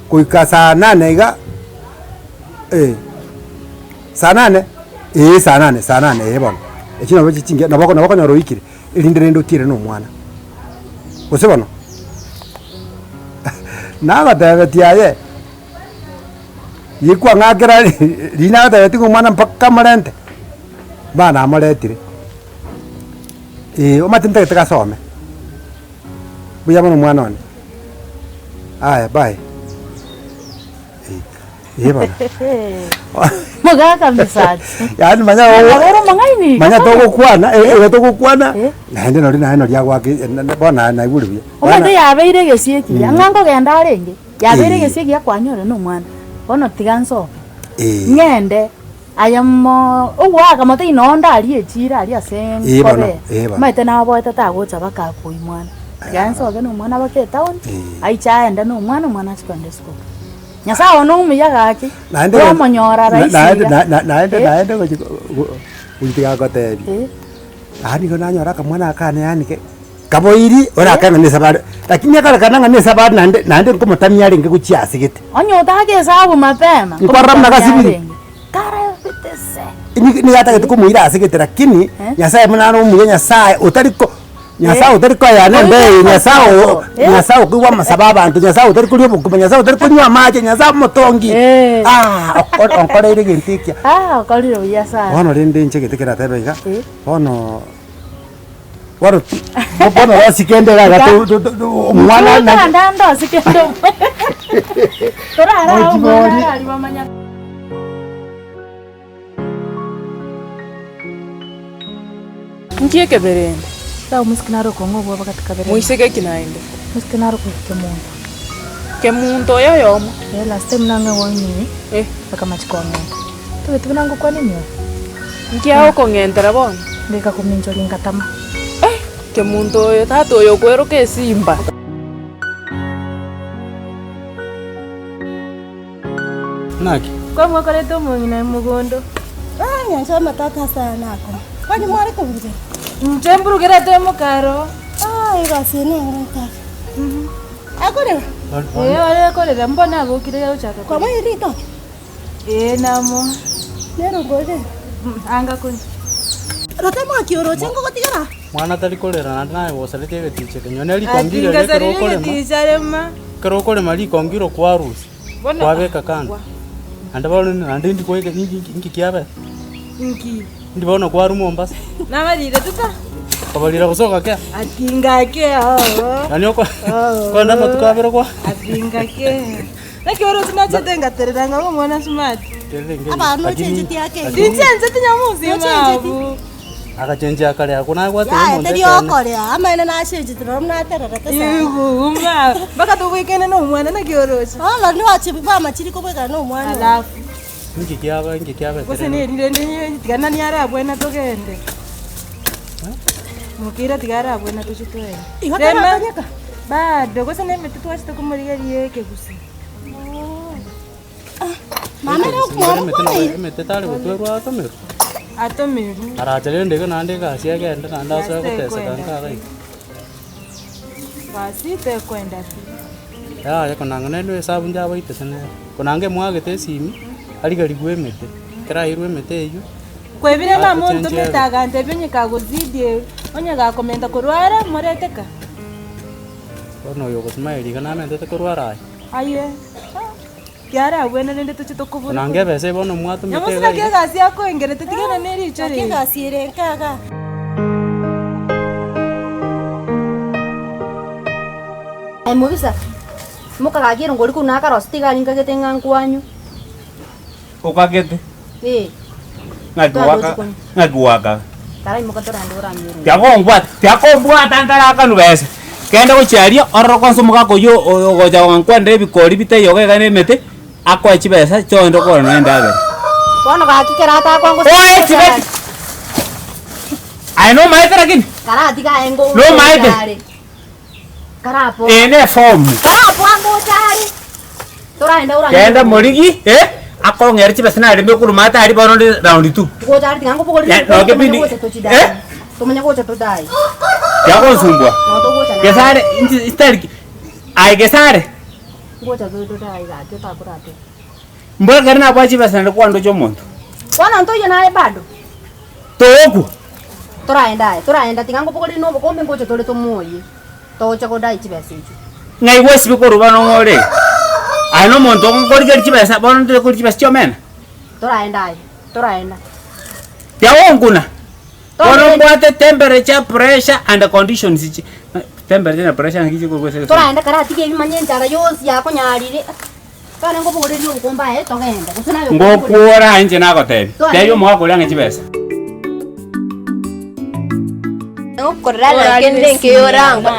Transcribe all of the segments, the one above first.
kuika saa 8 iga saa 8 saa 8 bono ekino bachinge nabako nyoro ikire ilindire ndotire no mwana ose bono naga tabetiaye yikwa ngakira lina tabeti ko mwana mpaka marente bana amoretire omatinta ketaka some buya bono mwana one aya bye bana magaka message yani manya togo kwana naende no lya gwake bona na iguru omate yabeire gesieki ngango genda renge yabeire gesieki yakwanyore no mwana bono tiganso ngende ayamo ogwaga mate inonda ali echira ali asenkobe maite na boete tagocha bakakuyi mwana tiganso no mwana bake town aichaenda no mwana chikwende school Nyasa ono umuyaga ake. Wa monyora raisi. Naende ulitiga gotebi. Ani ko nanyora kamwana akane yani ke. Kaboiri ora kana ne sabad. Lakini akara kana ne sabad nande ko mutamya ringe ku chiasi gite. Onyo tage sabu mapema. Ikoram na kasibiri. Kara fitese. Ni gata ko muira asigite lakini nyasa mnano umuya nyasa utariko nyasa utariko ya nembe nyasa kuwa masababa antu nyasa utariko lyo bukumenya nyasa utariko nywa maji nyasa motongi onkore ire gintikia okoriro yasa ono rinde nche gitekera tebega ono waro wasikende gaga mwana na ndando sikende torara ari bamanya ngiye keberende Tau muskinaro kongo bwa katika bere. Muiseke kinaende. Muskinaro kwa kemundo. Kemundo yoyomo. Last time nanga wanyi. Baka machikonga. Tuwe tubinango kwa nini? Ngiao kongentera bona. Ndeka kuminjo lingatama. Kemundo yo tato yo kwero ke simba. Naki. Kwa mwakale to mwingine mugondo. Nyanza matata sana ako. Kwani mwari kubije? Mchemburu kera temo karo. Igasi ni ngaka. Akore. Wale kore mbona gukire ya uchaka. Kwa mwiri to. Namo. Nero gode. Anga kuni. Rotema kioro chengo gotigara. Mwana tari korera nae wosalete betiche kenyoneli kongiro lekero kore ma. Kero kore mali kongiro kwa rusi. Kwa beka kanda. Anda balo andi ndi koike ingi kiabe. Ingi. Ndi bono kwa rumo Mombasa. Na malire tuta. Kabalira kusoka ke. Atinga ke Nani kwa ndama tukabero kwa. Atinga ke. Na kioro tunachetenga teranga ngo mwana smart. Aba no chenje yake. Chenje tinyamuzi mabu. Akachenje akale akuna kwa temo. Ya teri okore ama ina na chenje turomna terera tesa. Uma. Baka tuwekene no mwana na kioro. Lo ni wachi ba machiri ko beka no mwana. Alafu Ngi kiaba. Kose ni ndende tigana ni ara bwena togende. Mukira tigara bwena tuchitoe. Ihotera nyaka. Bado kose ne metutu wachito kumuriga yeke gusi. Mama no mama metetale gutwerwa atomero. Atomero. Arachale ndege nande ka sia genda nanda so kutesa kanka kai. Basi te kwenda. Ya konanga nendo sabu njaba itesene. Konange mwagete simi. Aligari gwemete kera irwemete iyo kwebire mama muntu metaga ntebenye kagozidie onya ga komenta kurwara moreteka ono yo gusmaili kana mente kurwara aye kiara bwena nende tuchito kubura nange bese bono mwatu mete yamusika kegasi yako engerete tigana neri chore kegasi irenkaga mubisa mukagagiro ngori kuna karostiga ninga getenga nkwanyu ukagete ngaguwaka tarai mukatora ndora miro tiakombwata ntaraka nubese kenda gucharia ororo konso mugako yo goja wankwande bikori biteyo gega nemete akwa chibesa chondo ko nenda be bono gakikera ata kwangu ai no maitera kin kara diga engo no maite karapo ene form karapo ango chari tora enda ura kenda morigi ako ngerchi besna ade mekuru mata ari bono round 2 go jari tingango pokoli no ke bini tumenya go chato dai ya ko sumbwa no to go chana ya sare inti stariki Aigesare. Ngoja dodo dai gaje taburate. Mbona gari na bwachi basa ndo kwa ndo chomonto. Wana ntoye naye bado. Toku. Toraenda tikango pokoli no kombe ngoje tole to moye. Tocha ko dai chibese ichi. Ngai wesi biko bano ngore. Ano monto ngori gari chibesa bono ndo kuri chibesa chomena. Toraenda. Ya onguna. Bono mbwate temperature, pressure and conditions ichi. Temperature and pressure ngichi ko kwese. Toraenda karati ke bimanyenjara yosi yako nyarire. Kana ngo pokoli no komba togenda. Kusina yo. Ngokuora nje nako tebi. Teyo mwa ko langa chibesa. Korala kende nkiyoranga.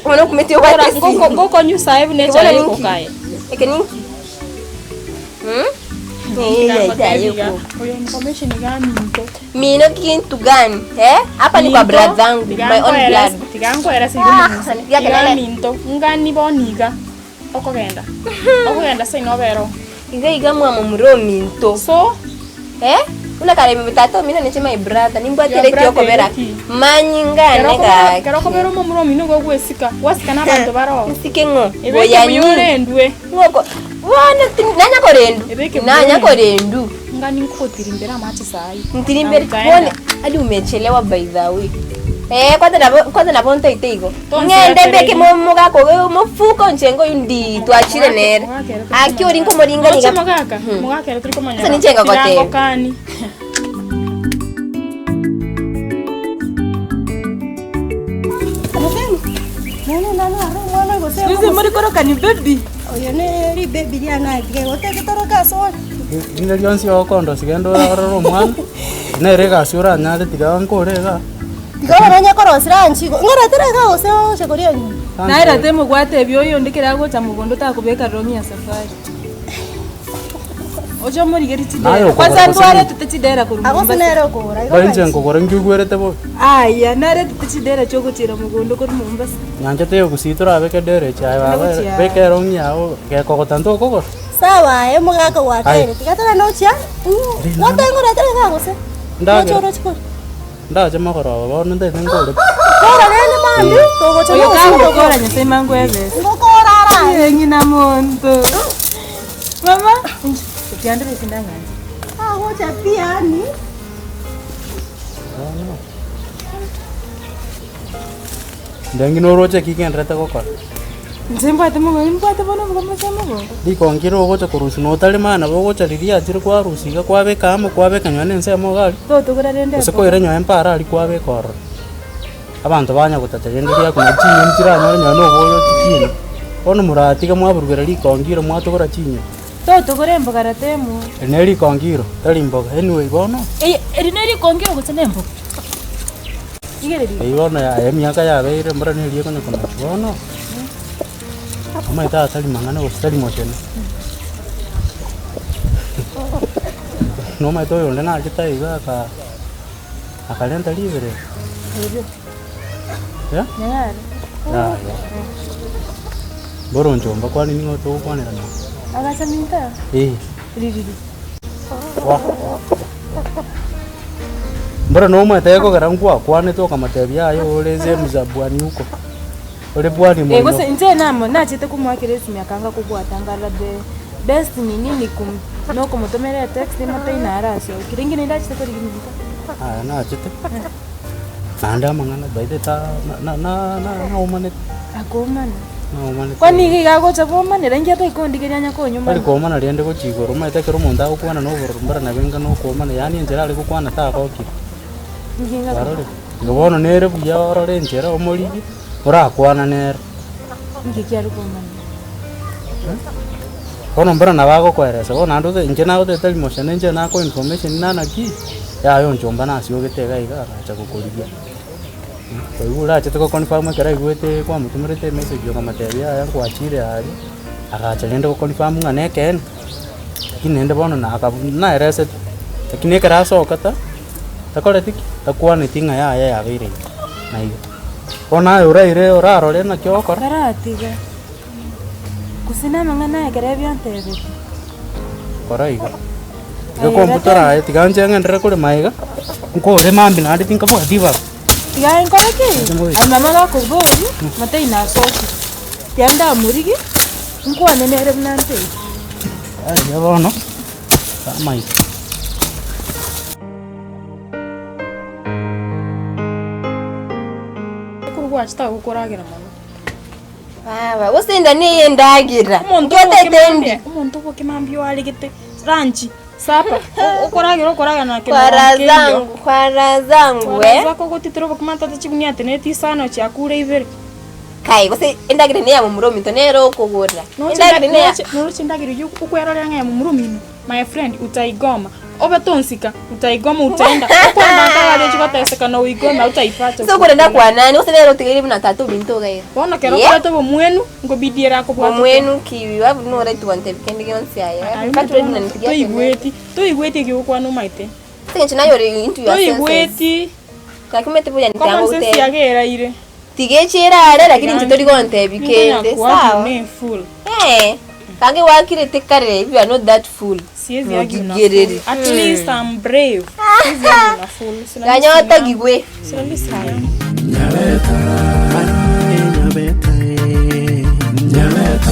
Ono kumetiyo kwa kesi. Ngoko nyusa ebu ne chale ko kae. Ekeni. Oyo information gani nto? Mino kintu gani? Hapa ni kwa brother zangu, my own blood. Tigango era sigo minto. Ngani boniga. Okogenda. Okogenda sai no vero. Iga mwa mumuro minto. So, una kare mitato mina neche my brother. Nimbwatire kyoko vera. Manyingane ka. Kero ko vero mumuro mino go gwesika. Wasika na bantu baro. Sikengo. Boyanyi ndwe. Ngoko. Wana nanya korendu. Ngani nkotirimbera amachi sai. Ntirimbere bone ali umechelewa by the way. Kwanza na bonto itego. Ngende beke momuga ko mufuko nchengo yundi twachire nere. Aki ori nko moringa niga. Muga kero triko manya. Sasa nichenga kote. Kani. Sisi muri koroka ni baby. Oyo ne ri baby dia na tige oteke toroka so. Ine lionsi okondo sigendo araro mwana. Ne rega sura nyade tiga nkorega. Tiga nanya korosira nchiko. Ngora terega ose o shekoria nyi. Naira temo gwate byoyo ndikira gocha mugondo ta kubeka romi ya safari. Ojo muri geri tidera. Kwanza ndware tutachidera kurumba. Ako sinero kora. Bainje ngokore ngugwerete bo. Aya nare tutachidera choko chira mugondo kurumba. Nyanja te kusitura beke dere chai baba. Beke romya o ke kokotanto kokor. Sawa, mugaka wake. Tikatara no chia. Ngotengo terega ose. Nda chama koro ba nende ngore. Kora nene mandi. Togo chama. Oyo kango kora nyase mangu ebe. Ngokora ra. Yengi na monto. Mama, tiandre sindanga. Ngoja pia ni. Ndangi no roche kikenrete kokor. Nzembate bono mugamachamo. Dikongiro gocha kurusi no tali mana bo gocha riria chiri kwa rusi ga kwa beka amo kwa beka nyane nse mo gali. Toto kora rende. Ose ko ire nyo empara ali kwa beka oro. Abantu banya gutata genderia kuna chinyo ntira nyo no boyo tikino. Ono murati ga mwaburugera likongiro mwatogora chinyo. Toto kora mbogara temu. Ene likongiro tali mboga anyway bono. Ene likongiro gutene mboga. Ibono ya emiaka ya beire mbara ne liye kono kono. Bono. Ama ita tali mangana o tali moshene. No mai toyo lena kita iga ka akalenta libre. Ya? Ya. Boron chomba kwani ningo to kwani kana. Agacha minta. Riri. Wah. Mbara no mai tayako garangwa kwani to kama tabia ayo leze mzabwani huko. Ole bwani mwe. Ego se nje namo na chete kumwakire simu yakanga kubwatangala the best ni nini kum no komotomera text mata inarasyo. Kiringine ndachi teko rigimita. Na chete. Nanda mangana baide ta na umane. Akomana. Na umane. Kwani giga gocha bomane rangi ata ikondigeria nyako nyuma. Bali komana riende ko chigoro mai tekero monda okwana no mbara na benga no komana yani njera ali kukwana ta koki. Nginga. Barole. Ngobono nere buya orore njera omoligi. Ora kwana nere. Ngikiaru komana. Kono mbara na bago kweresa. Bona ndo nje na ote tali motion nje na ko information nana ki. Ya yo njomba na sio getega iga acha kukuligia. Oigura achete ko confirm kera igwete kwa mutumirete message yo kama tebia ya kwa chire ali. Agacha nende ko confirm ngane ken. Kinende bono na aka na erese. Lakini kera so kata. Takore tiki takwane tinga ya bire. Na iga. Ona ure ora role na kyo kor. Karatiga. Kusina mangana kera byantebe. Koraiga. Yo komputara ai tiganje ngendre kule maiga. Nko re mambi na tinka bo diva. Tiga enkore ki? Ai mama ga ko go. Mate ina soki. Tianda murigi. Nkwane nere mnante. Ya bono. Kama hivi. Kurugwachita gukoragira mono. Baba, usenda ni ndagira. Umuntu Yotetendi. Umuntu ukimambio aligite ranchi. Sapa. Ukoragira na kile. Kwara zangu Zako gutitiro bakumata tachibunia teneti sana cha kure ibere. Kai, gose endagira ne ya mumuromi to nero kugura. Endagira ne. Endagira yuko ukwera nga ya mumurumino. My friend utaigoma. Oba tonsika utaigoma utaenda. Kwanda kale chikoteseka no igoma utaipata. So kurenda kwa nani? Use nero tigiri na tatu binto gai. Bona kero kwa to mwenu ngobidiera ko bwa. Mwenu kiwi wabu no right one tekendi yonse aya. Katu na nitigia. Toigweti gikwa no maite. Tinga china yori into your senses. Toigweti. Kakimete buya Kama nitanga sisi ute. yagera ile. Tigechera ara lakini ntitori gonte bikende. Sawa. Ni full. Kange wakire tekare if you are not that full. Siezi yagi una full. At least I'm brave. Siezi yagi una full. Ganyota gigwe. Sirali saya. Nyabeta, nyabeta, nyabeta.